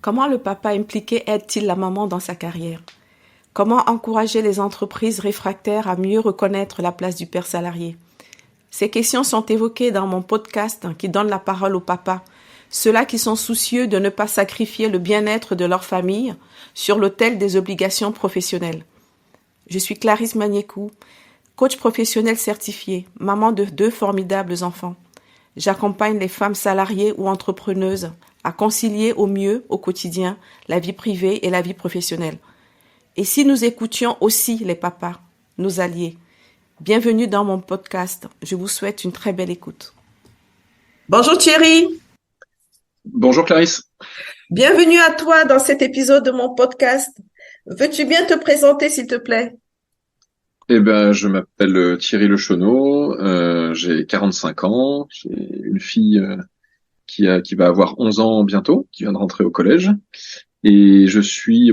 Comment le papa impliqué aide-t-il la maman dans sa carrière? Comment encourager les entreprises réfractaires à mieux reconnaître la place du père salarié? Ces questions sont évoquées dans mon podcast qui donne la parole aux papas, ceux-là qui sont soucieux de ne pas sacrifier le bien-être de leur famille sur l'autel des obligations professionnelles. Je suis Clarisse Magnécou, coach professionnel certifié, maman de 2 formidables enfants. J'accompagne les femmes salariées ou entrepreneuses à concilier au mieux au quotidien la vie privée et la vie professionnelle. Et si nous écoutions aussi les papas, nos alliés? Bienvenue dans mon podcast. Je vous souhaite une très belle écoute. Bonjour Thierry. Bonjour Clarisse. Bienvenue à toi dans cet épisode de mon podcast. Veux-tu bien te présenter s'il te plaît? Je m'appelle Thierry Lechonneau, j'ai 45 ans, j'ai une fille qui va avoir 11 ans bientôt, qui vient de rentrer au collège. Et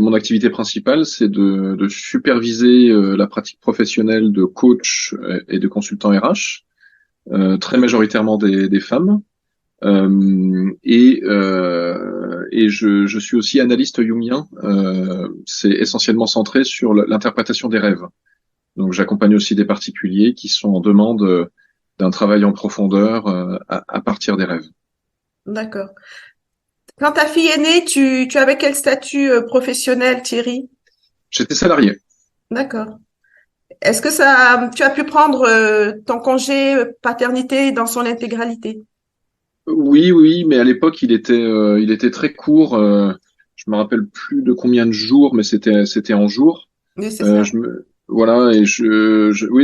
mon activité principale, c'est de superviser la pratique professionnelle de coach et de consultant RH, très majoritairement des femmes. Je suis aussi analyste jungien. C'est essentiellement centré sur l'interprétation des rêves. Donc j'accompagne aussi des particuliers qui sont en demande d'un travail en profondeur à partir des rêves. D'accord. Quand ta fille est née, tu avais quel statut professionnel, Thierry? J'étais salarié. D'accord. Est-ce que tu as pu prendre ton congé paternité dans son intégralité? Oui, mais à l'époque il était très court. Je me rappelle plus de combien de jours, mais c'était en jours. Oui, c'est ça. Voilà, oui,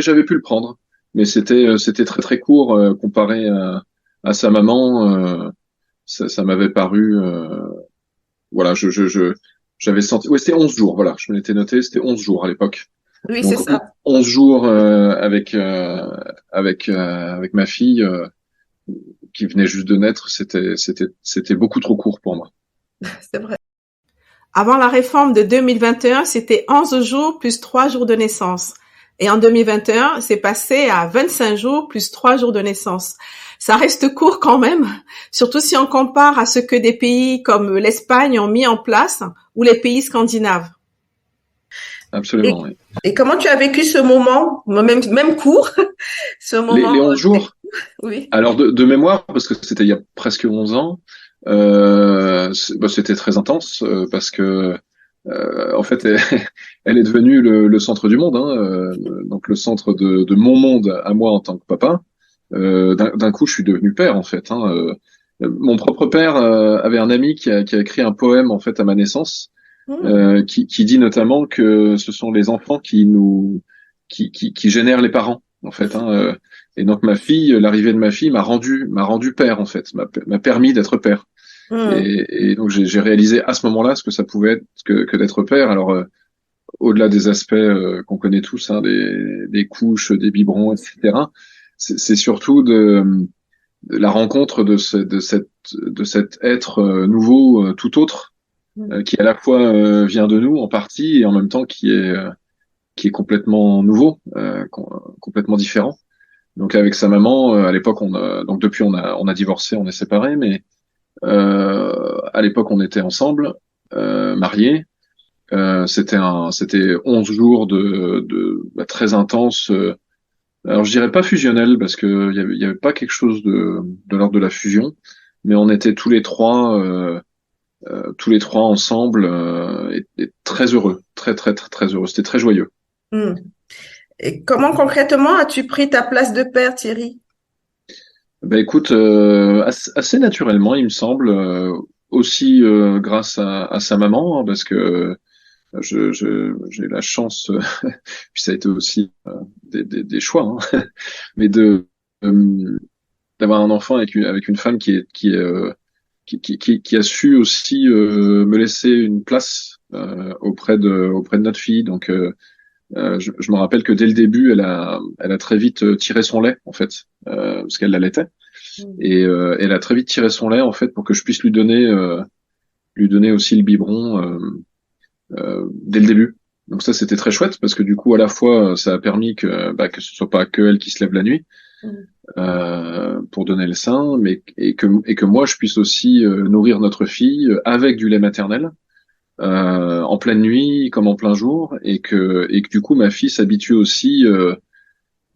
j'avais pu le prendre, mais c'était très très court comparé à sa maman. Ça m'avait paru. Voilà, j'avais senti. Oui, c'était 11 jours. Voilà, je me l'étais noté. C'était 11 jours à l'époque. Oui, c'est Donc ça. 11 jours avec ma fille qui venait juste de naître. C'était beaucoup trop court pour moi. C'est vrai. Avant la réforme de 2021, c'était 11 jours plus 3 jours de naissance. Et en 2021, c'est passé à 25 jours plus 3 jours de naissance. Ça reste court quand même, surtout si on compare à ce que des pays comme l'Espagne ont mis en place ou les pays scandinaves. Et, Absolument. Oui. et comment tu as vécu ce moment, même court, ce moment? Les 11 jours. Oui. Alors de mémoire, parce que c'était il y a presque 11 ans, c'était très intense parce que en fait, elle est devenue le centre du monde, hein, donc le centre de mon monde à moi en tant que papa. D'un coup, je suis devenu père en fait. Hein, mon propre père avait un ami qui a écrit un poème en fait à ma naissance, qui dit notamment que ce sont les enfants qui génèrent les parents en fait. Hein, et donc l'arrivée de ma fille m'a rendu père en fait, m'a permis d'être père. Hmm. Et donc j'ai réalisé à ce moment-là ce que ça pouvait être que d'être père. Alors au-delà des aspects qu'on connaît tous, hein, des couches, des biberons, etc. C'est surtout de la rencontre de cet être nouveau, tout autre, qui à la fois vient de nous en partie et en même temps qui est complètement nouveau, complètement différent. Donc avec sa maman, à l'époque, donc depuis on a divorcé, on est séparés, mais à l'époque on était ensemble, mariés. C'était 11 jours de très intense. Alors je dirais pas fusionnel parce que il y avait pas quelque chose de l'ordre de la fusion, mais on était tous les trois ensemble et très heureux, très heureux. C'était très joyeux. Hmm. Et comment concrètement as-tu pris ta place de père, Thierry? Ben écoute, assez naturellement, il me semble, aussi grâce à sa maman, hein, parce que j'ai eu la chance, puis ça a été aussi des choix, hein, mais d'avoir un enfant avec une femme qui a su aussi me laisser une place auprès de notre fille. Donc je me rappelle que dès le début, elle a très vite tiré son lait en fait, parce qu'elle l'allaitait, Hmm. et elle a très vite tiré son lait en fait pour que je puisse lui donner aussi le biberon dès le début. Donc ça c'était très chouette parce que du coup à la fois ça a permis que ce soit pas que elle qui se lève la nuit, Mm. pour donner le sein, mais et que moi je puisse aussi nourrir notre fille avec du lait maternel en pleine nuit comme en plein jour, et que du coup ma fille s'habitue aussi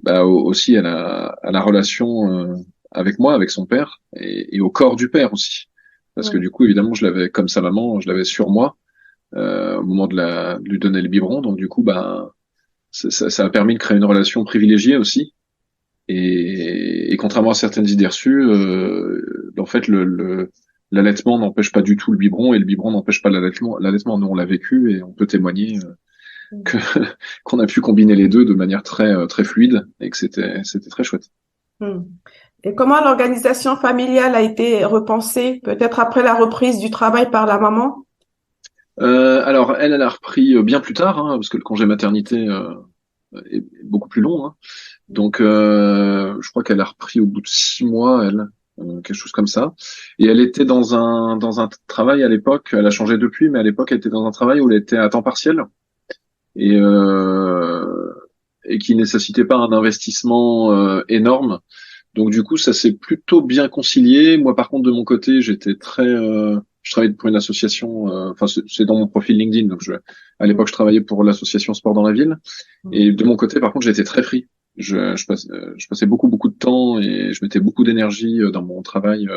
aussi à la relation avec moi, avec son père, et au corps du père aussi, parce que Mm. du coup évidemment je l'avais comme sa maman, je l'avais sur moi au moment de lui donner le biberon, donc du coup ça a permis de créer une relation privilégiée aussi. Et contrairement à certaines idées reçues, en fait, l'allaitement n'empêche pas du tout le biberon, et le biberon n'empêche pas l'allaitement. L'allaitement, nous, on l'a vécu, et on peut témoigner que qu'on a pu combiner les deux de manière très fluide, et que c'était très chouette. Mm. Et comment l'organisation familiale a été repensée, peut-être après la reprise du travail par la maman? Alors, elle a repris bien plus tard, hein, parce que le congé maternité est beaucoup plus long, hein. Donc, je crois qu'elle a repris au bout de 6 mois, elle, quelque chose comme ça. Et elle était dans un travail à l'époque. Elle a changé depuis, mais à l'époque, elle était dans un travail où elle était à temps partiel et et qui nécessitait pas un investissement énorme. Donc, du coup, ça s'est plutôt bien concilié. Moi, par contre, de mon côté, je travaillais pour une association. Enfin, c'est dans mon profil LinkedIn. Donc, à Mm. l'époque, je travaillais pour l'association Sport dans la ville. Et de mon côté, par contre, j'étais très free. Je passais beaucoup de temps et je mettais beaucoup d'énergie dans mon travail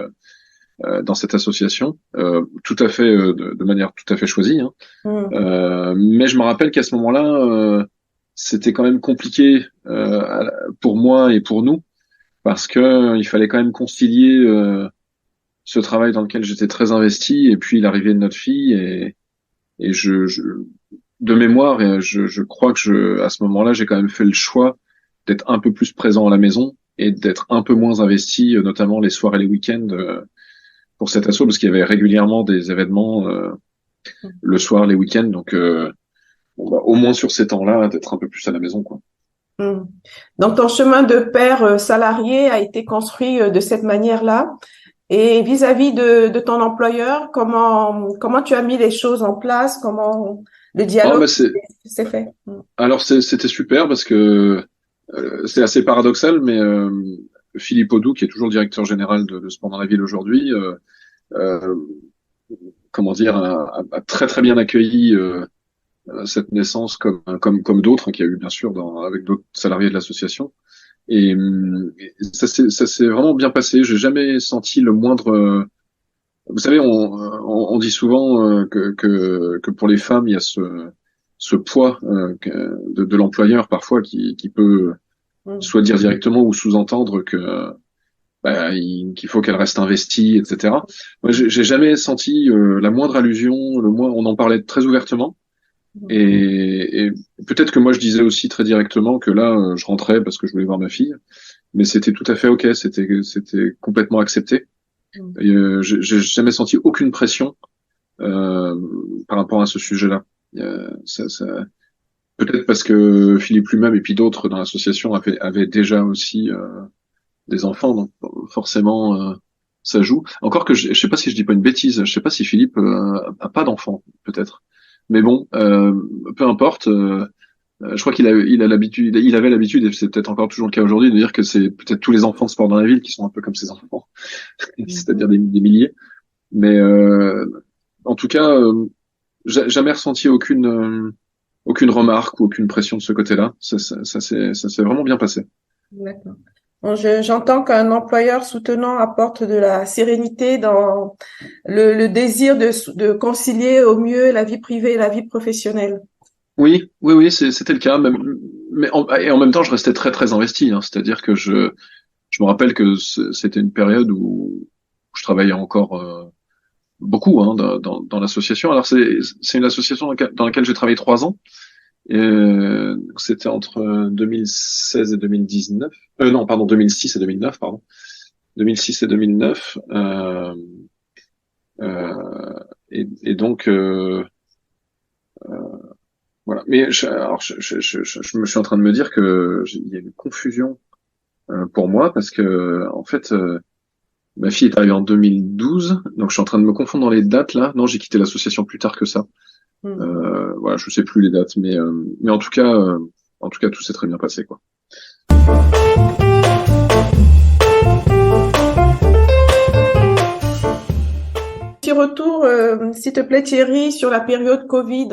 dans cette association, tout à fait de manière tout à fait choisie, hein. Mm. Mais je me rappelle qu'à ce moment-là, c'était quand même compliqué pour moi et pour nous parce que il fallait quand même concilier ce travail dans lequel j'étais très investi et puis l'arrivée de notre fille et de mémoire, je crois que à ce moment-là, j'ai quand même fait le choix d'être un peu plus présent à la maison et d'être un peu moins investi, notamment les soirs et les week-ends, pour cet assaut, parce qu'il y avait régulièrement des événements le soir, les week-ends, donc au moins sur ces temps-là, d'être un peu plus à la maison, quoi. Mm. Donc, ton chemin de père salarié a été construit de cette manière-là. Et vis-à-vis de ton employeur, comment tu as mis les choses en place? Comment le Oh, dialogue bah s'est fait? Mm. alors c'était super parce que c'est assez paradoxal, mais Philippe Audou, qui est toujours le directeur général de Sport dans la ville aujourd'hui, euh, comment dire, a très bien accueilli cette naissance comme d'autres, hein, qu'il y a eu bien sûr avec d'autres salariés de l'association. Et ça s'est vraiment bien passé. J'ai jamais senti le moindre. Vous savez, on dit souvent que pour les femmes, il y a ce poids de l'employeur parfois qui peut Mm. soit dire directement ou sous-entendre que qu'il faut qu'elle reste investie, etc. Moi, j'ai jamais senti la moindre allusion. On en parlait très ouvertement. Et peut-être que moi je disais aussi très directement que là je rentrais parce que je voulais voir ma fille, mais c'était tout à fait ok, c'était complètement accepté. Mm. Et, j'ai jamais senti aucune pression euh, par rapport à ce sujet-là. Peut-être parce que Philippe lui-même et puis d'autres dans l'association avaient déjà aussi des enfants, donc forcément ça joue. Encore que je sais pas si je dis pas une bêtise, je sais pas si Philippe a pas d'enfant, peut-être. Mais bon, peu importe. Je crois il a l'habitude, il avait l'habitude, et c'est peut-être encore toujours le cas aujourd'hui, de dire que c'est peut-être tous les enfants de sport dans la ville qui sont un peu comme ses enfants, c'est-à-dire Mm. des milliers. Mais en tout cas, jamais ressenti aucune remarque ou aucune pression de ce côté-là. Ça s'est vraiment bien passé. D'accord. Bon, j'entends qu'un employeur soutenant apporte de la sérénité dans le désir de concilier au mieux la vie privée et la vie professionnelle. Oui, c'était le cas. Et en même temps, je restais très investi, hein. C'est-à-dire que je me rappelle que c'était une période où je travaillais encore beaucoup hein, dans l'association. Alors c'est une association dans laquelle j'ai travaillé 3 ans. Et, c'était entre 2016 et 2019. Non, pardon, 2006 et 2009, pardon. 2006 et 2009. Euh, et donc voilà. Mais alors je me suis en train de me dire que il y a une confusion pour moi parce que en fait ma fille est arrivée en 2012, donc je suis en train de me confondre dans les dates là. Non, j'ai quitté l'association plus tard que ça. Mm. Voilà, je sais plus les dates, mais en tout cas tout s'est très bien passé quoi. Petit retour, s'il te plaît, Thierry, sur la période Covid.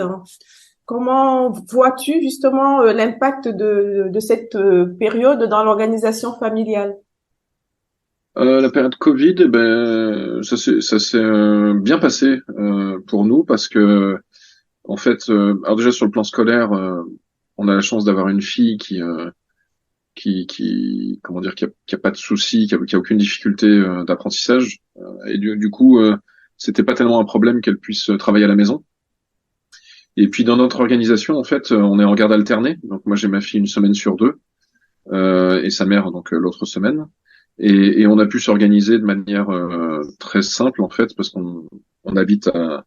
Comment vois-tu justement l'impact de cette période dans l'organisation familiale? La période Covid, eh ben, ça s'est bien passé pour nous parce que en fait, alors déjà sur le plan scolaire, on a la chance d'avoir une fille comment dire, qui a pas de soucis, qui a aucune difficulté d'apprentissage, et du coup, c'était pas tellement un problème qu'elle puisse travailler à la maison. Et puis dans notre organisation, en fait, on est en garde alternée. Donc moi j'ai ma fille une semaine sur deux et sa mère donc l'autre semaine. Et on a pu s'organiser de manière très simple en fait parce qu'on habite à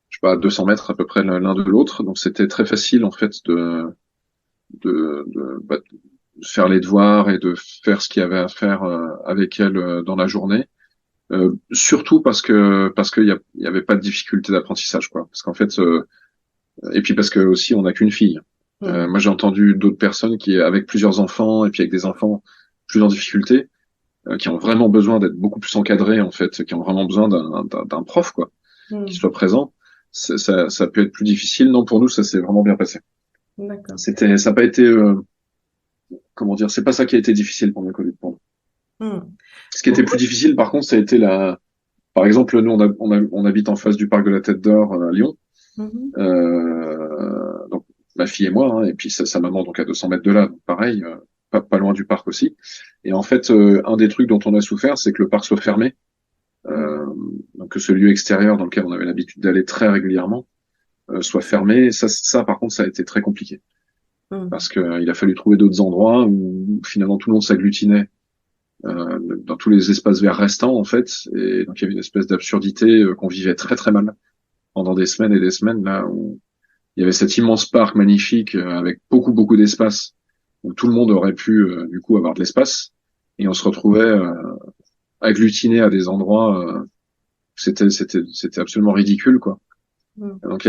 je sais pas à 200 mètres à peu près l'un de l'autre. Donc c'était très facile en fait de faire les devoirs et de faire ce qu'il y avait à faire avec elle dans la journée. Surtout parce qu'il y avait pas de difficulté d'apprentissage quoi. Parce qu'en fait et puis parce que aussi on n'a qu'une fille. Hmm. Moi j'ai entendu d'autres personnes qui avec plusieurs enfants et puis avec des enfants plus en difficulté, qui ont vraiment besoin d'être beaucoup plus encadrés en fait, qui ont vraiment besoin d'un prof quoi, qui Hmm. soit présent. Ça peut être plus difficile. Non, pour nous ça s'est vraiment bien passé. D'accord. Ça n'a pas été comment dire, c'est pas ça qui a été difficile pendant le Covid pour nous. Hmm. Ce qui était plus difficile par contre, ça a été par exemple nous on habite en face du parc de la Tête d'Or à Lyon. Mhm. Donc ma fille et moi, hein, et puis sa maman donc à 200 mètres de là, donc pareil, pas loin du parc aussi. Et en fait, un des trucs dont on a souffert, c'est que le parc soit fermé, Hmm. euh, donc que ce lieu extérieur dans lequel on avait l'habitude d'aller très régulièrement soit fermé. Ça par contre, ça a été très compliqué Hmm. parce que il a fallu trouver d'autres endroits où finalement tout le monde s'agglutinait dans tous les espaces verts restants en fait, et donc il y avait une espèce d'absurdité qu'on vivait très très mal pendant des semaines et des semaines là où il y avait cet immense parc magnifique avec beaucoup d'espace où tout le monde aurait pu du coup avoir de l'espace et on se retrouvait agglutiné à des endroits c'était absolument ridicule quoi. Hmm. Donc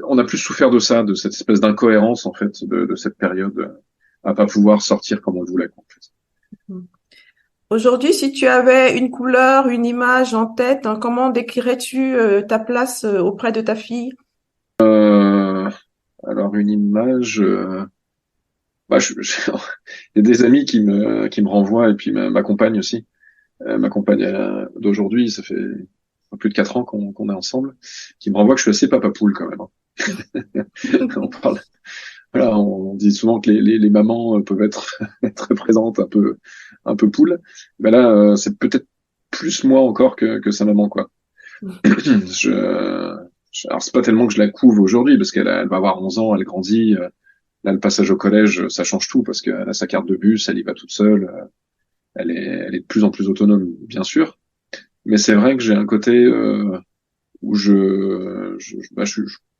on a plus souffert de ça, de cette espèce d'incohérence en fait de cette période à pas pouvoir sortir comme on le voulait quoi, en fait. Hmm. Aujourd'hui, si tu avais une couleur, une image en tête, hein, comment décrirais-tu ta place auprès de ta fille? Euh, alors une image bah, il y a des amis qui me renvoient et puis ma compagne aussi. Ma compagne d'aujourd'hui, ça fait plus de 4 ans qu'on est ensemble, qui me renvoie que je suis assez papa poule quand même, hein. On parle, voilà, on dit souvent que les mamans peuvent être très présentes, un peu poule. Mais là, c'est peut-être plus moi encore que sa maman, quoi. Alors c'est pas tellement que je la couve aujourd'hui, parce elle va avoir 11 ans, elle grandit. Là, le passage au collège, ça change tout, parce qu'elle a sa carte de bus, elle y va toute seule. Elle est de plus en plus autonome, bien sûr. Mais c'est vrai que j'ai un côté où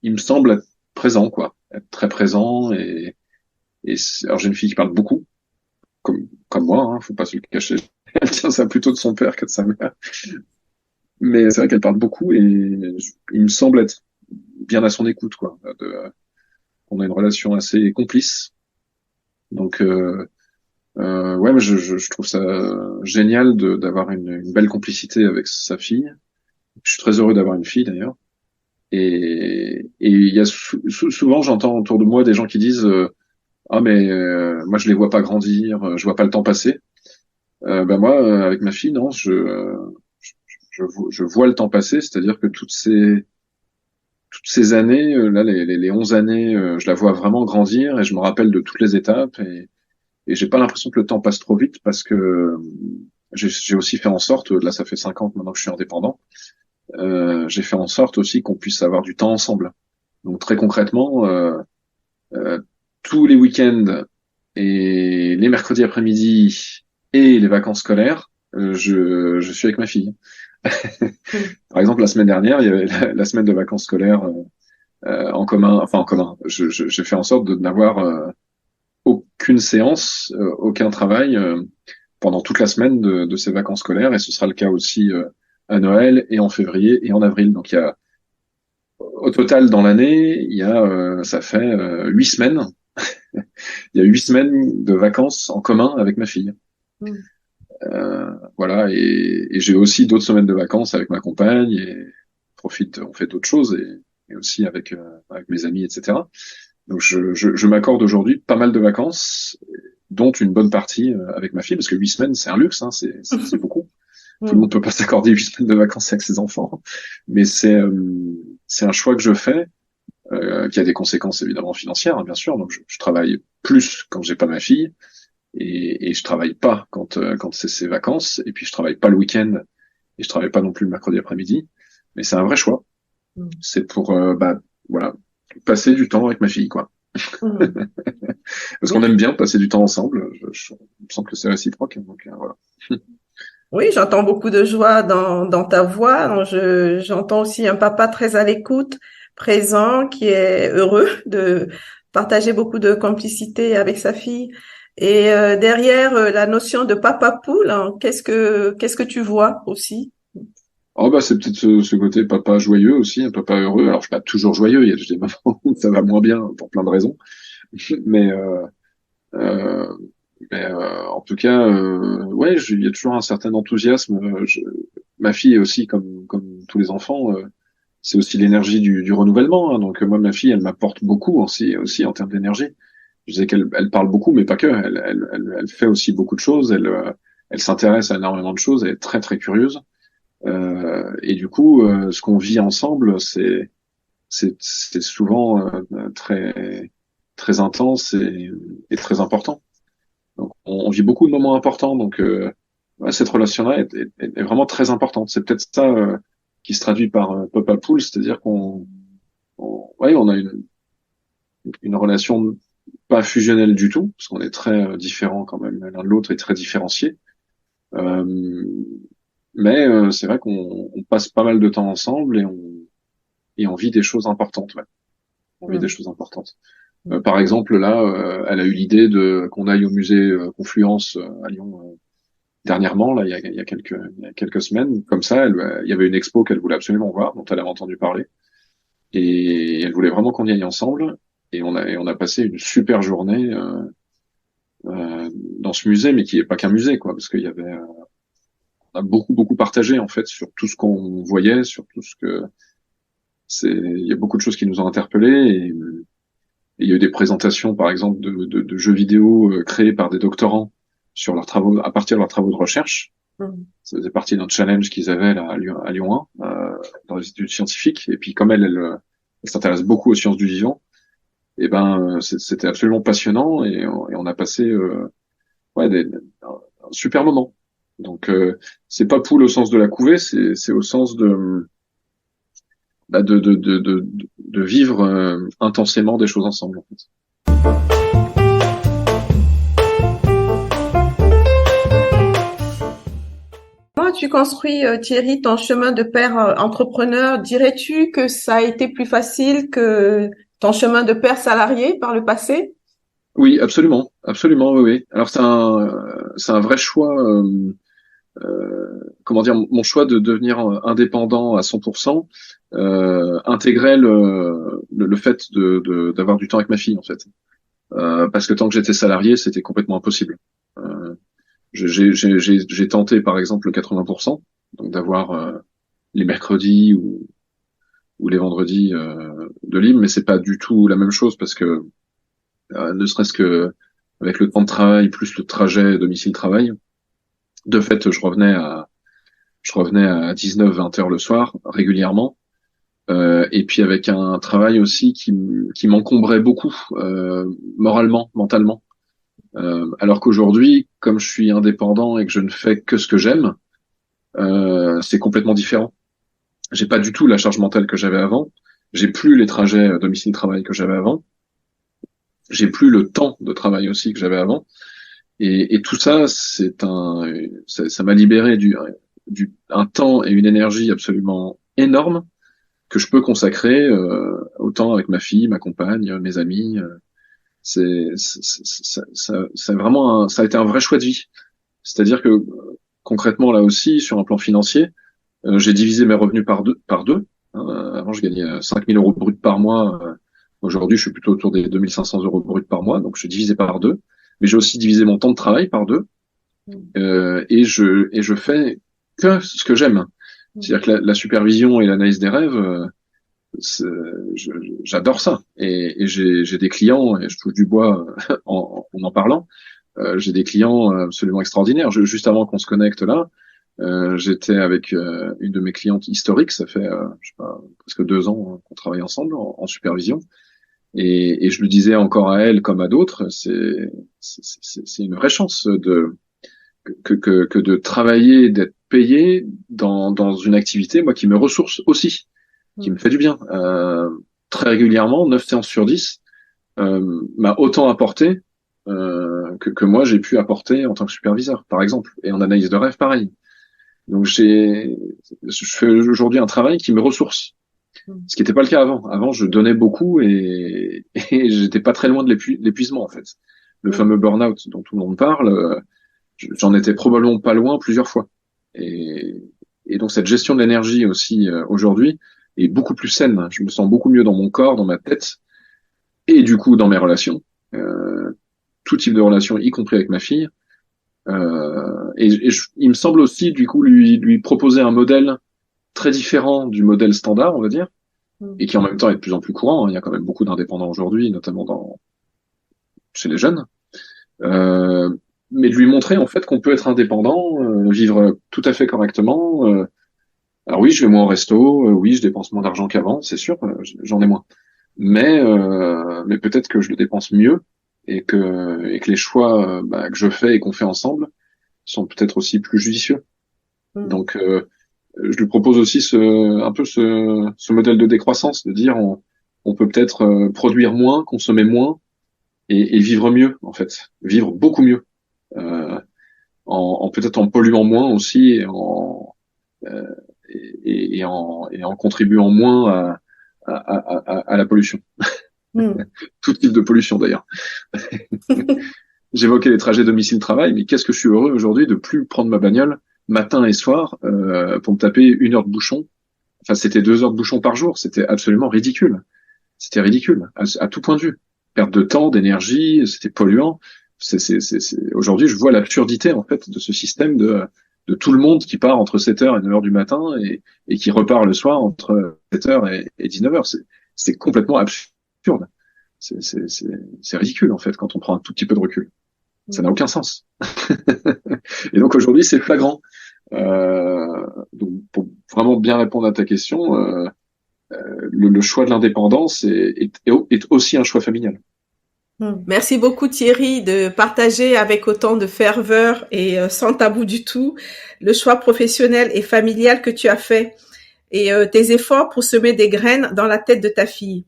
il me semble être présent, quoi, être très présent alors j'ai une fille qui parle beaucoup, comme moi, hein, faut pas se le cacher. Elle tient ça plutôt de son père que de sa mère, mais c'est vrai qu'elle parle beaucoup et il me semble être bien à son écoute, quoi. On a une relation assez complice, donc ouais, mais je trouve ça génial d'avoir une belle complicité avec sa fille. Je suis très heureux d'avoir une fille d'ailleurs. Et il y a souvent, j'entends autour de moi des gens qui disent ah mais moi je les vois pas grandir, je vois pas le temps passer. Ben moi avec ma fille non, je vois le temps passer, c'est-à-dire que toutes ces années, là les 11 années, je la vois vraiment grandir et je me rappelle de toutes les étapes et j'ai pas l'impression que le temps passe trop vite parce que j'ai aussi fait en sorte, là ça fait 5 ans que maintenant que je suis indépendant, j'ai fait en sorte aussi qu'on puisse avoir du temps ensemble. Donc très concrètement, euh, tous les week-ends et les mercredis après-midi et les vacances scolaires, je suis avec ma fille. Hmm. Par exemple, la semaine dernière, il y avait la semaine de vacances scolaires en commun, enfin en commun. J'ai fait en sorte de n'avoir aucune séance, aucun travail pendant toute la semaine de ces vacances scolaires, et ce sera le cas aussi à Noël et en février et en avril. Donc il y a au total dans l'année, ça fait 8 semaines. Il y a 8 semaines de vacances en commun avec ma fille. Hmm. Voilà, et j'ai aussi d'autres semaines de vacances avec ma compagne et on fait d'autres choses et aussi avec mes amis, etc. Donc je m'accorde aujourd'hui pas mal de vacances, dont une bonne partie avec ma fille, parce que 8 semaines c'est un luxe, hein, c'est beaucoup. Tout le Mm. monde peut pas s'accorder 8 semaines de vacances avec ses enfants, mais c'est un choix que je fais, qui a des conséquences évidemment financières, hein, bien sûr. Donc je travaille plus quand j'ai pas ma fille et je travaille pas quand c'est ses vacances, et puis je travaille pas le week-end et je travaille pas non plus le mercredi après-midi. Mais c'est un vrai choix. Mm. C'est pour voilà, passer du temps avec ma fille, quoi. Mm. Parce qu'on aime bien passer du temps ensemble. Il me semble que c'est réciproque, hein, donc voilà. Oui, j'entends beaucoup de joie dans ta voix. Donc, j'entends aussi un papa très à l'écoute, présent, qui est heureux de partager beaucoup de complicité avec sa fille. Et derrière la notion de papa poule, hein, qu'est-ce que tu vois aussi? Oh bah c'est peut-être ce côté papa joyeux aussi, un papa heureux. Alors je suis pas toujours joyeux, il y a des moments où ça va moins bien pour plein de raisons, mais euh, en tout cas, ouais, il y a toujours un certain enthousiasme. Ma fille est aussi comme tous les enfants, c'est aussi l'énergie du renouvellement, hein. Donc moi, ma fille, elle m'apporte beaucoup aussi en termes d'énergie. Je disais qu'elle parle beaucoup, mais pas que. Elle fait aussi beaucoup de choses. Elle s'intéresse à énormément de choses. Elle est très très curieuse. Et du coup, ce qu'on vit ensemble, c'est souvent très très intense et très important. Donc, on vit beaucoup de moments importants. Donc, ouais, cette relation-là est vraiment très importante. C'est peut-être ça qui se traduit par Papa Pool, c'est-à-dire ouais, on a une relation pas fusionnelle du tout, parce qu'on est très différents quand même l'un de l'autre et très différenciés. Euh, mais c'est vrai qu'on passe pas mal de temps ensemble et on vit des choses importantes. Ouais. On vit des Mm. choses importantes. Par exemple, là, elle a eu l'idée de qu'on aille au musée Confluence à Lyon dernièrement, là, il y a quelques semaines. Comme ça, il y avait une expo qu'elle voulait absolument voir, dont elle avait entendu parler, et elle voulait vraiment qu'on y aille ensemble. Et on a passé une super journée dans ce musée, mais qui est pas qu'un musée, quoi, parce qu'il y avait, on a beaucoup partagé en fait sur tout ce qu'on voyait, sur tout ce que il y a beaucoup de choses qui nous ont interpellés et il y a eu des présentations, par exemple, de jeux vidéo créés par des doctorants sur leurs travaux, à partir de leurs travaux de recherche. Mm. Ça faisait partie d'un challenge qu'ils avaient là, à Lyon 1, dans les études scientifiques. Et puis comme elle s'intéresse beaucoup aux sciences du vivant, et ben c'était absolument passionnant et on a passé ouais, un super moment. Donc c'est pas poule au sens de la couvée, c'est au sens de vivre intensément des choses ensemble, en fait. Comment tu construis, Thierry, ton chemin de père entrepreneur? Dirais-tu que ça a été plus facile que ton chemin de père salarié par le passé? Oui, absolument, oui, oui. Alors c'est un vrai choix. Comment dire, mon choix de devenir indépendant à 100% intégrait le fait d'avoir du temps avec ma fille, en fait. Parce que tant que j'étais salarié, c'était complètement impossible. Euh, j'ai tenté, par exemple, le 80%, donc d'avoir les mercredis ou les vendredis de libre, mais c'est pas du tout la même chose parce que ne serait-ce que avec le temps de travail plus le trajet domicile-travail, de fait, je revenais à 19-20 heures le soir régulièrement. Et puis avec un travail aussi qui m'encombrait beaucoup moralement, mentalement. Alors qu'aujourd'hui, comme je suis indépendant et que je ne fais que ce que j'aime, c'est complètement différent. J'ai pas du tout la charge mentale que j'avais avant. J'ai plus les trajets domicile-travail que j'avais avant. J'ai plus le temps de travail aussi que j'avais avant. Et tout ça, ça m'a libéré un temps et une énergie absolument énorme que je peux consacrer autant avec ma fille, ma compagne, mes amis. Ça a été un vrai choix de vie. C'est-à-dire que concrètement là aussi, sur un plan financier, j'ai divisé mes revenus par deux. Avant, je gagnais 5 000 euros bruts par mois. Aujourd'hui, je suis plutôt autour des 2 500 euros bruts par mois, donc je suis divisé par deux. Mais j'ai aussi divisé mon temps de travail par deux. Et je fais que ce que j'aime. C'est-à-dire que la supervision et l'analyse des rêves, c'est- j'adore ça. Et j'ai des clients, et je touche du bois en parlant, j'ai des clients absolument extraordinaires. Juste avant qu'on se connecte là, j'étais avec une de mes clientes historiques, ça fait je sais pas, presque 2 ans qu'on travaille ensemble en supervision. Et je lui disais encore à elle comme à d'autres, c'est une vraie chance que de travailler, d'être payé dans une activité, moi, qui me ressource aussi, qui me fait du bien. Très régulièrement, 9 séances sur 10 m'a autant apporté que moi j'ai pu apporter en tant que superviseur, par exemple, et en analyse de rêve, pareil. Donc je fais aujourd'hui un travail qui me ressource, ce qui n'était pas le cas avant. Avant, je donnais beaucoup et j'étais pas très loin de l'épuisement en fait. Le fameux burn-out dont tout le monde parle, j'en étais probablement pas loin plusieurs fois. Et, et donc cette gestion de l'énergie aussi aujourd'hui est beaucoup plus saine. Je me sens beaucoup mieux dans mon corps, dans ma tête et du coup dans mes relations, euh, tout type de relations, y compris avec ma fille. Il me semble aussi du coup lui proposer un modèle très différent du modèle standard, on va dire, et qui en même temps est de plus en plus courant. Il y a quand même beaucoup d'indépendants aujourd'hui, notamment chez les jeunes. Euh, mais de lui montrer en fait qu'on peut être indépendant, vivre tout à fait correctement. Alors oui, je vais moins au resto, oui, je dépense moins d'argent qu'avant, c'est sûr, j'en ai moins. Mais peut-être que je le dépense mieux et que les choix que je fais et qu'on fait ensemble sont peut-être aussi plus judicieux. Donc je lui propose aussi un peu ce modèle de décroissance, de dire on peut peut-être produire moins, consommer moins et vivre mieux en fait, vivre beaucoup mieux, euh, en peut-être en polluant moins aussi euh, et en contribuant moins à la pollution, tout type de pollution d'ailleurs. J'évoquais les trajets domicile-travail, mais qu'est-ce que je suis heureux aujourd'hui de plus prendre ma bagnole matin et soir pour me taper 1 heure de bouchon. Enfin, c'était 2 heures de bouchon par jour. C'était absolument ridicule. C'était ridicule à tout point de vue. Perte de temps, d'énergie, c'était polluant. Aujourd'hui, je vois l'absurdité en fait de ce système de tout le monde qui part entre 7 heures et 9 heures du matin et qui repart le soir entre 7 heures et 19 heures. C'est complètement absurde. C'est ridicule en fait quand on prend un tout petit peu de recul. Ça n'a aucun sens. Et donc aujourd'hui, c'est flagrant. Donc pour vraiment bien répondre à ta question, le choix de l'indépendance est aussi un choix familial. Merci beaucoup Thierry de partager avec autant de ferveur et sans tabou du tout le choix professionnel et familial que tu as fait et tes efforts pour semer des graines dans la tête de ta fille.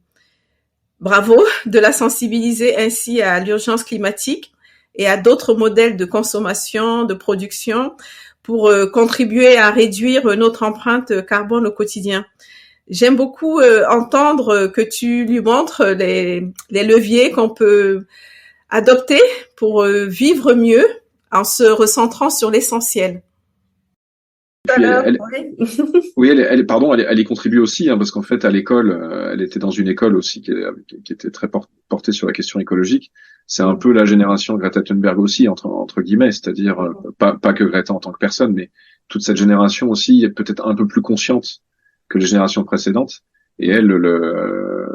Bravo de la sensibiliser ainsi à l'urgence climatique et à d'autres modèles de consommation, de production pour contribuer à réduire notre empreinte carbone au quotidien. J'aime beaucoup entendre que tu lui montres les leviers qu'on peut adopter pour vivre mieux en se recentrant sur l'essentiel. Tout à Puis l'heure, oui. oui, pardon, elle y contribue aussi, hein, parce qu'en fait, à l'école, elle était dans une école aussi qui était très portée sur la question écologique. C'est un peu la génération Greta Thunberg aussi, entre guillemets, c'est-à-dire pas que Greta en tant que personne, mais toute cette génération aussi est peut-être un peu plus consciente que les générations précédentes. Et elle,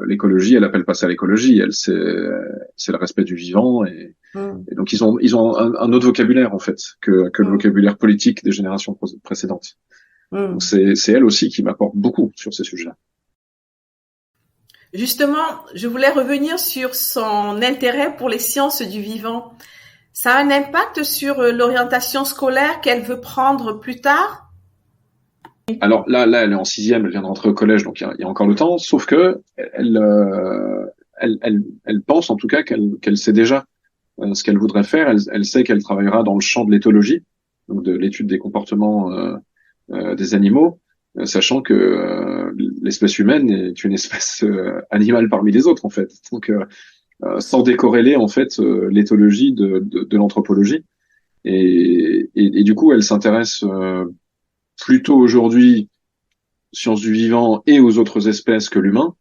l'écologie, elle appelle pas ça l'écologie, elle c'est le respect du vivant et donc ils ont un autre vocabulaire en fait que le vocabulaire politique des générations précédentes. Donc c'est elle aussi qui m'apporte beaucoup sur ces sujets-là. Justement, je voulais revenir sur son intérêt pour les sciences du vivant. Ça a un impact sur l'orientation scolaire qu'elle veut prendre plus tard? Alors là, elle est en 6e, elle vient de rentrer au collège, donc il y a encore le temps. Sauf que elle pense en tout cas qu'elle sait déjà ce qu'elle voudrait faire. Elle sait qu'elle travaillera dans le champ de l'éthologie, donc de l'étude des comportements des animaux, sachant que l'espèce humaine est une espèce animale parmi les autres en fait. Donc sans décorréler en fait l'éthologie de l'anthropologie. Et du coup, elle s'intéresse plutôt aujourd'hui sciences du vivant et aux autres espèces que l'humain.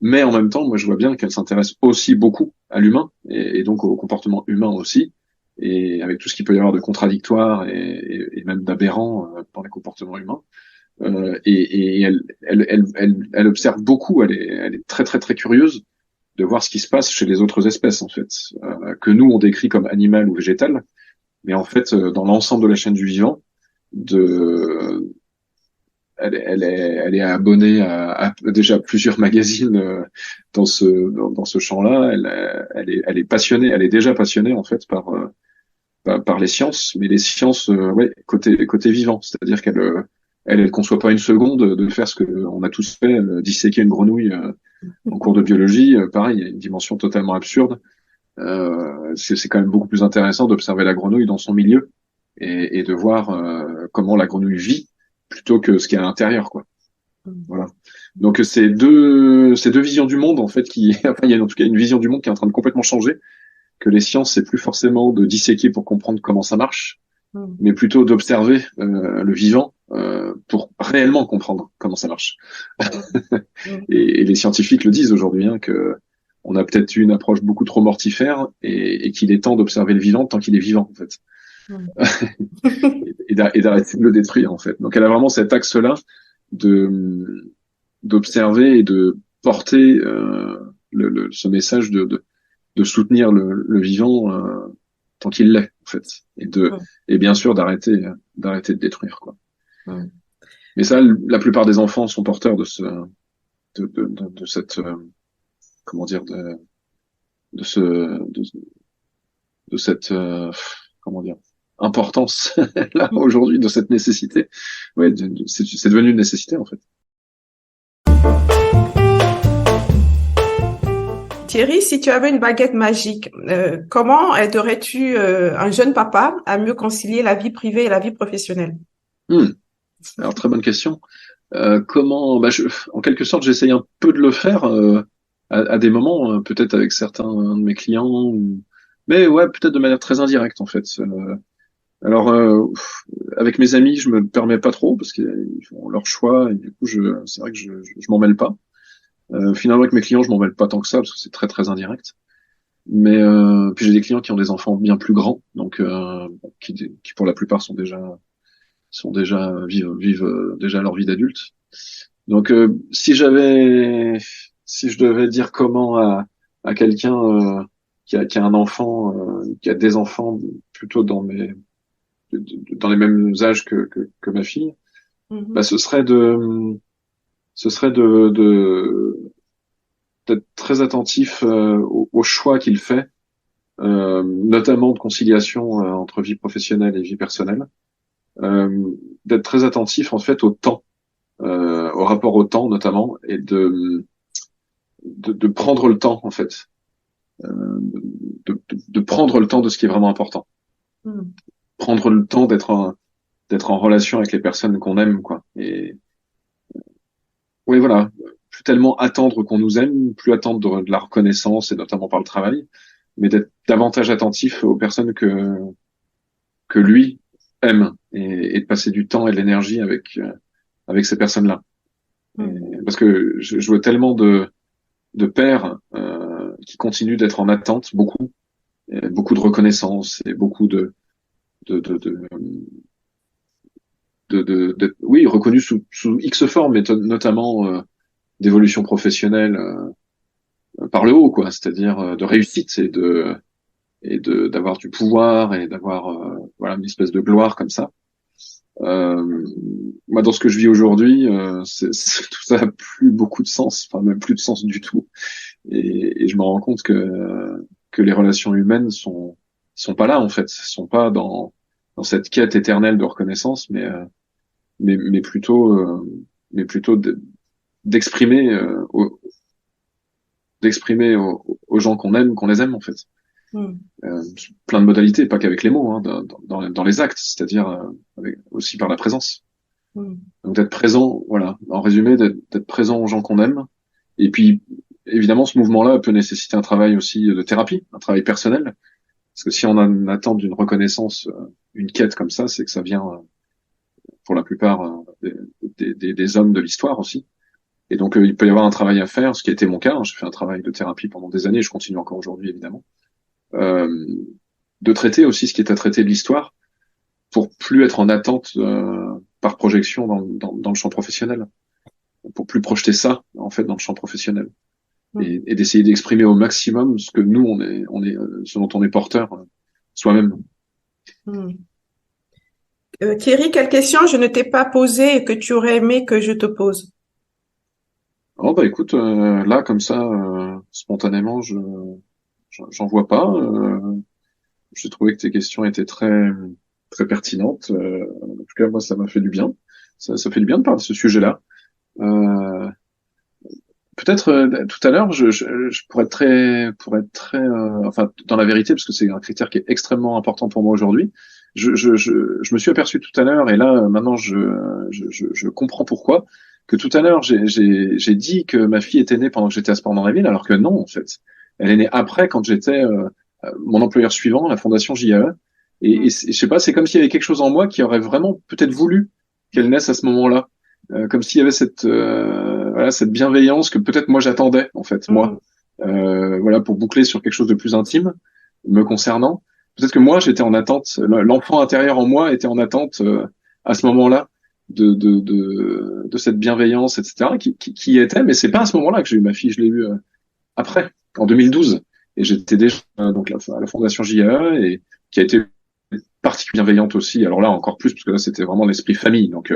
Mais en même temps, moi, je vois bien qu'elle s'intéresse aussi beaucoup à l'humain et donc au comportement humain aussi. et avec tout ce qu'il peut y avoir de contradictoire et même d'aberrant dans les comportements humains. Et elle observe beaucoup, elle est très très très curieuse de voir ce qui se passe chez les autres espèces en fait, que nous on décrit comme animales ou végétales, mais en fait dans l'ensemble de la chaîne du vivant, de elle est abonnée à déjà plusieurs magazines dans ce champ-là. Elle est passionnée, elle est déjà passionnée en fait par les sciences, mais les sciences ouais côté vivant, c'est-à-dire elle conçoit pas une seconde de faire ce que on a tous fait, disséquer une grenouille en cours de biologie. Pareil, il y a une dimension totalement absurde. C'est quand même beaucoup plus intéressant d'observer la grenouille dans son milieu et de voir comment la grenouille vit plutôt que ce qu'il y a à l'intérieur, quoi. Voilà. Donc c'est deux visions du monde en fait qui, enfin il y a en tout cas une vision du monde qui est en train de complètement changer. Que les sciences c'est plus forcément de disséquer pour comprendre comment ça marche, mais plutôt d'observer le vivant pour réellement comprendre comment ça marche. Et les scientifiques le disent aujourd'hui, hein, que on a peut-être eu une approche beaucoup trop mortifère et qu'il est temps d'observer le vivant tant qu'il est vivant en fait. Et d'arrêter de le détruire en fait. Donc elle a vraiment cet axe-là de d'observer et de porter ce message de soutenir le vivant tant qu'il l'est en fait, et bien sûr d'arrêter de détruire quoi. Mais ça, la plupart des enfants sont porteurs de cette comment dire de ce de cette comment dire importance là aujourd'hui, de cette nécessité. Ouais, c'est devenu une nécessité en fait. Thierry, si tu avais une baguette magique, comment aiderais-tu un jeune papa à mieux concilier la vie privée et la vie professionnelle? Alors très bonne question. Comment, en quelque sorte, j'essaye un peu de le faire à des moments, peut-être avec certains de mes clients, mais ouais, peut-être de manière très indirecte en fait. Alors avec mes amis, je me permets pas trop parce qu'ils font leur choix et du coup, c'est vrai que je m'en mêle pas. Finalement, avec mes clients, je m'en mêle pas tant que ça parce que c'est très très indirect. Mais puis j'ai des clients qui ont des enfants bien plus grands, donc qui pour la plupart vivent déjà leur vie d'adulte. Donc si je devais dire comment à quelqu'un qui a un enfant, qui a des enfants plutôt dans les mêmes âges que ma fille, bah ce serait d'être très attentif au choix qu'il fait, notamment de conciliation entre vie professionnelle et vie personnelle, d'être très attentif en fait au temps, au rapport au temps notamment, et de prendre le temps en fait, de prendre le temps de ce qui est vraiment important, prendre le temps d'être en relation avec les personnes qu'on aime, quoi. Et oui, voilà, plus tellement attendre qu'on nous aime, plus attendre de la reconnaissance et notamment par le travail, mais d'être davantage attentif aux personnes que lui aime et de passer du temps et de l'énergie avec ces personnes-là. Parce que je vois tellement de pères qui continuent d'être en attente, beaucoup de reconnaissance et beaucoup oui, reconnus sous X formes, mais notamment d'évolution professionnelle par le haut, quoi, c'est-à-dire de réussite d'avoir du pouvoir et d'avoir voilà une espèce de gloire comme ça. Moi, dans ce que je vis aujourd'hui, tout ça a plus beaucoup de sens, enfin même plus de sens du tout. Et je me rends compte que les relations humaines sont pas là en fait, sont pas dans cette quête éternelle de reconnaissance, mais plutôt d'exprimer aux gens qu'on aime, qu'on les aime en fait. Plein de modalités, pas qu'avec les mots, hein, dans les actes, c'est-à-dire aussi par la présence. Donc d'être présent, voilà, en résumé, d'être présent aux gens qu'on aime. Et puis évidemment, ce mouvement-là peut nécessiter un travail aussi de thérapie, un travail personnel, parce que si on en attend d'une reconnaissance, une quête comme ça, c'est que ça vient pour la plupart des hommes de l'histoire aussi. Et donc il peut y avoir un travail à faire, ce qui a été mon cas. Hein. J'ai fait un travail de thérapie pendant des années, je continue encore aujourd'hui évidemment. de traiter aussi ce qui est à traiter de l'histoire pour plus être en attente par projection dans le champ professionnel, pour plus projeter ça en fait dans le champ professionnel et d'essayer d'exprimer au maximum ce que nous ce dont on est porteur soi-même. Thierry, quelle question je ne t'ai pas posée et que tu aurais aimé que je te pose? Oh bah écoute, là comme ça, spontanément, j'en vois pas. J'ai trouvé que tes questions étaient très pertinentes. En tout cas, moi, ça m'a fait du bien. Ça fait du bien de parler de ce sujet-là. Euh, Peut-être tout à l'heure, je pourrais être très, enfin, dans la vérité, parce que c'est un critère qui est extrêmement important pour moi aujourd'hui. Je me suis aperçu tout à l'heure, et là, maintenant, je comprends pourquoi, que tout à l'heure, j'ai dit que ma fille était née pendant que j'étais à Sport dans la ville, alors que non, en fait. Elle est née après, quand j'étais mon employeur suivant, la Fondation JAE. Je sais pas, c'est comme s'il y avait quelque chose en moi qui aurait vraiment peut-être voulu qu'elle naisse à ce moment-là. Comme s'il y avait cette bienveillance que peut-être moi j'attendais en fait moi voilà pour boucler sur quelque chose de plus intime me concernant. Peut-être que moi j'étais en attente, l'enfant intérieur en moi était en attente à ce moment-là de cette bienveillance, etc. qui y était, mais c'est pas à ce moment-là que j'ai eu ma fille, je l'ai eu après en 2012 et j'étais déjà donc à la Fondation JAE et qui a été particulièrement bienveillante aussi. Alors là encore plus parce que là c'était vraiment l'esprit famille donc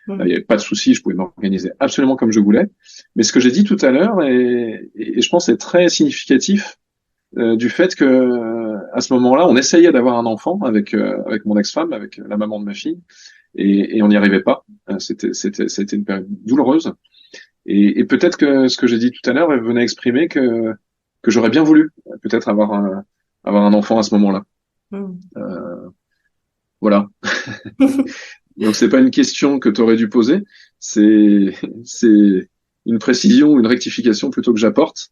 il n'y avait pas de souci, je pouvais m'organiser absolument comme je voulais. Mais ce que j'ai dit tout à l'heure, et je pense est très significatif du fait que à ce moment-là, on essayait d'avoir un enfant avec mon ex-femme, avec la maman de ma fille, et on n'y arrivait pas. C'était une période douloureuse. Et peut-être que ce que j'ai dit tout à l'heure venait exprimer que j'aurais bien voulu peut-être avoir un enfant à ce moment-là. Voilà. Donc c'est pas une question que tu aurais dû poser, c'est une précision, une rectification plutôt que j'apporte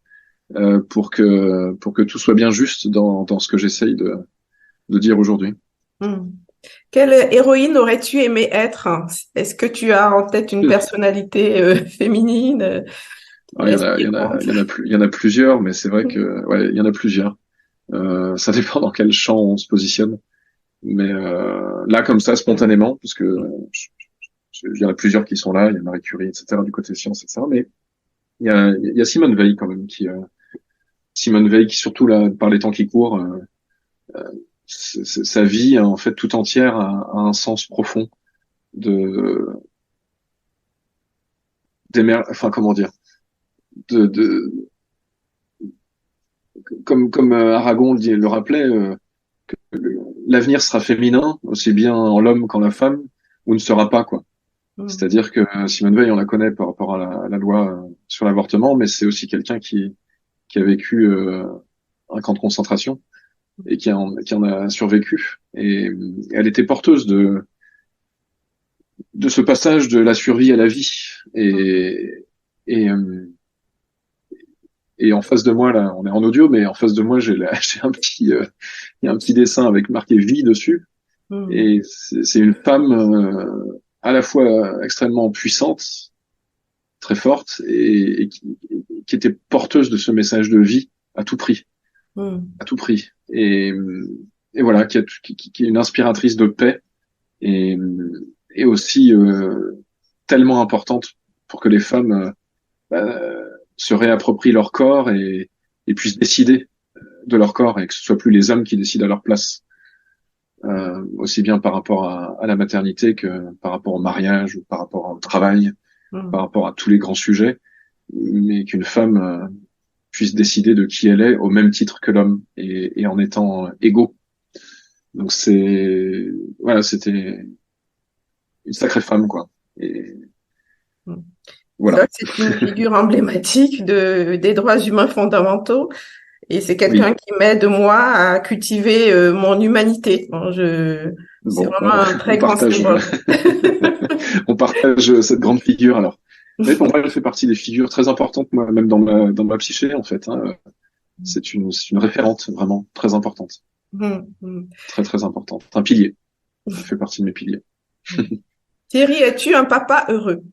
pour que tout soit bien juste dans ce que j'essaye de dire aujourd'hui. Quelle héroïne aurais-tu aimé être? Est-ce que tu as en tête une personnalité féminine Il y en a plusieurs, mais c'est vrai que ouais, il y en a plusieurs. Ça dépend dans quel champ on se positionne. Mais là, comme ça, spontanément, parce que il y en a plusieurs qui sont là, il y a Marie Curie, etc., du côté science, etc. Mais il y a Simone Veil quand même, Simone Veil qui surtout là, par les temps qui courent, sa vie en fait tout entière a un sens profond de enfin comment dire, de comme Aragon le rappelait, que l'avenir sera féminin aussi bien en l'homme qu'en la femme, ou ne sera pas quoi. C'est-à-dire que Simone Veil, on la connaît par rapport à la loi sur l'avortement, mais c'est aussi quelqu'un qui a vécu un camp de concentration et qui en a survécu. Et elle était porteuse de ce passage de la survie à la vie. Et, et en face de moi, là, on est en audio, mais en face de moi, j'ai il y a un petit dessin avec marqué vie dessus. Et c'est une femme à la fois extrêmement puissante, très forte, et qui était porteuse de ce message de vie à tout prix. À tout prix. Et voilà, qui est une inspiratrice de paix et aussi tellement importante pour que les femmes se réapproprient leur corps et puissent décider de leur corps et que ce soit plus les hommes qui décident à leur place. Aussi bien par rapport à la maternité que par rapport au mariage ou par rapport au travail, par rapport à tous les grands sujets, mais qu'une femme puisse décider de qui elle est au même titre que l'homme et en étant égaux. Donc voilà, c'était une sacrée femme, quoi. Et voilà. C'est une figure emblématique des droits humains fondamentaux et c'est quelqu'un qui m'aide, moi, à cultiver mon humanité. C'est vraiment un très grand symbole. On partage cette grande figure, alors. Mais pour moi, elle fait partie des figures très importantes, moi, même dans ma psyché, en fait. Hein. C'est une référente vraiment très importante. Très, très importante. Un pilier. Elle fait partie de mes piliers. Thierry, es-tu un papa heureux?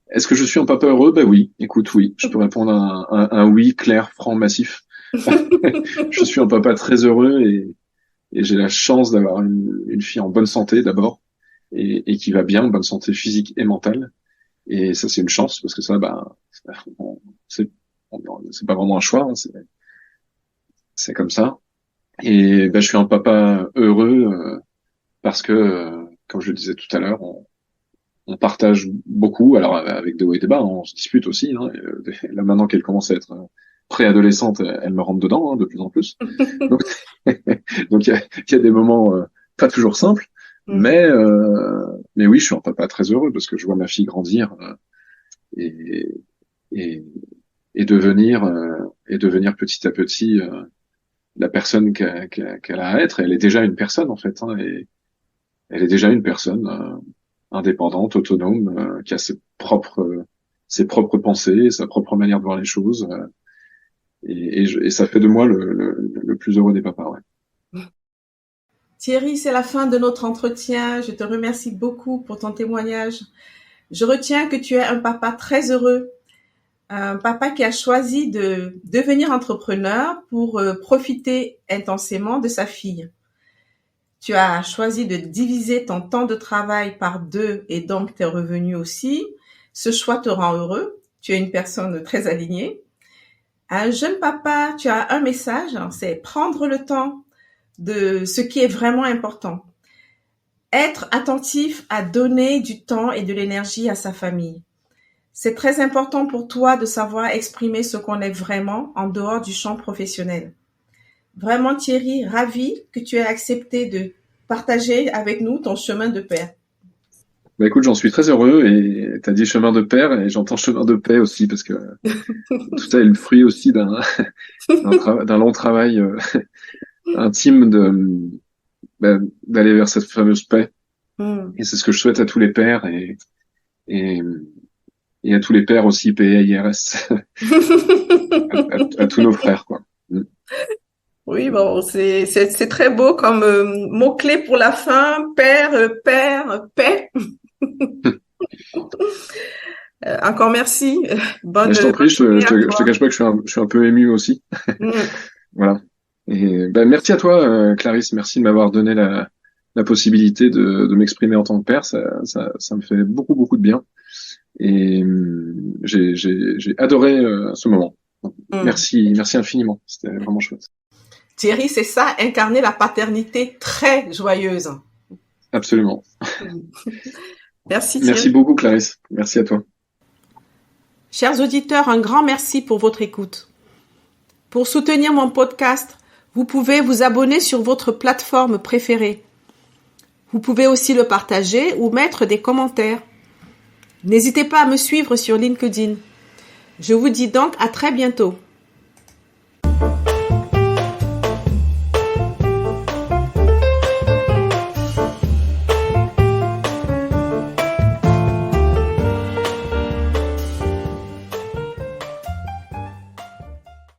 Est-ce que je suis un papa heureux? Ben oui. Écoute, oui. Je peux répondre à un oui clair, franc, massif. Je suis un papa très heureux Et j'ai la chance d'avoir une fille en bonne santé d'abord et qui va bien, bonne santé physique et mentale. Et ça, c'est une chance parce que ça, c'est c'est pas vraiment un choix, hein, c'est comme ça. Et je suis un papa heureux parce que, comme je le disais tout à l'heure, on partage beaucoup. Alors avec de hauts et des bas, hein, on se dispute aussi. Hein, là maintenant qu'elle commence à être préadolescente, elle me rentre dedans, hein, de plus en plus. Donc donc il y a des moments pas toujours simples, mais oui, je suis un papa très heureux parce que je vois ma fille grandir et, et et devenir petit à petit la personne qu'elle a à être. Et elle est déjà une personne en fait, hein, et elle est déjà une personne indépendante, autonome, qui a ses propres pensées, sa propre manière de voir les choses, et ça fait de moi le plus heureux des papas. Ouais. Thierry, c'est la fin de notre entretien. Je te remercie beaucoup pour ton témoignage. Je retiens que tu es un papa très heureux, un papa qui a choisi de devenir entrepreneur pour profiter intensément de sa fille. Tu as choisi de diviser ton temps de travail par 2 et donc tes revenus aussi. Ce choix te rend heureux. Tu es une personne très alignée. À un jeune papa, tu as un message, c'est prendre le temps de ce qui est vraiment important. Être attentif à donner du temps et de l'énergie à sa famille. C'est très important pour toi de savoir exprimer ce qu'on est vraiment en dehors du champ professionnel. Vraiment, Thierry, ravi que tu aies accepté de partager avec nous ton chemin de père. Écoute, j'en suis très heureux et t'as dit chemin de père et j'entends chemin de paix aussi parce que tout ça est le fruit aussi d'un long travail intime d'aller vers cette fameuse paix. Et c'est ce que je souhaite à tous les pères et, et à tous les pères aussi PAIRS, à tous nos frères, quoi. Oui, bon, c'est très beau comme mot-clé pour la fin, père, paix. Encore merci. Je t'en prie, je te cache pas que je suis un peu ému aussi. Voilà. Et merci à toi, Clarisse. Merci de m'avoir donné la possibilité de m'exprimer en tant que père. Ça me fait beaucoup, beaucoup de bien. Et j'ai adoré ce moment. Merci infiniment. C'était vraiment chouette. Thierry, c'est ça, incarner la paternité très joyeuse. Absolument. Merci Thierry. Merci beaucoup, Clarisse. Merci à toi. Chers auditeurs, un grand merci pour votre écoute. Pour soutenir mon podcast, vous pouvez vous abonner sur votre plateforme préférée. Vous pouvez aussi le partager ou mettre des commentaires. N'hésitez pas à me suivre sur LinkedIn. Je vous dis donc à très bientôt.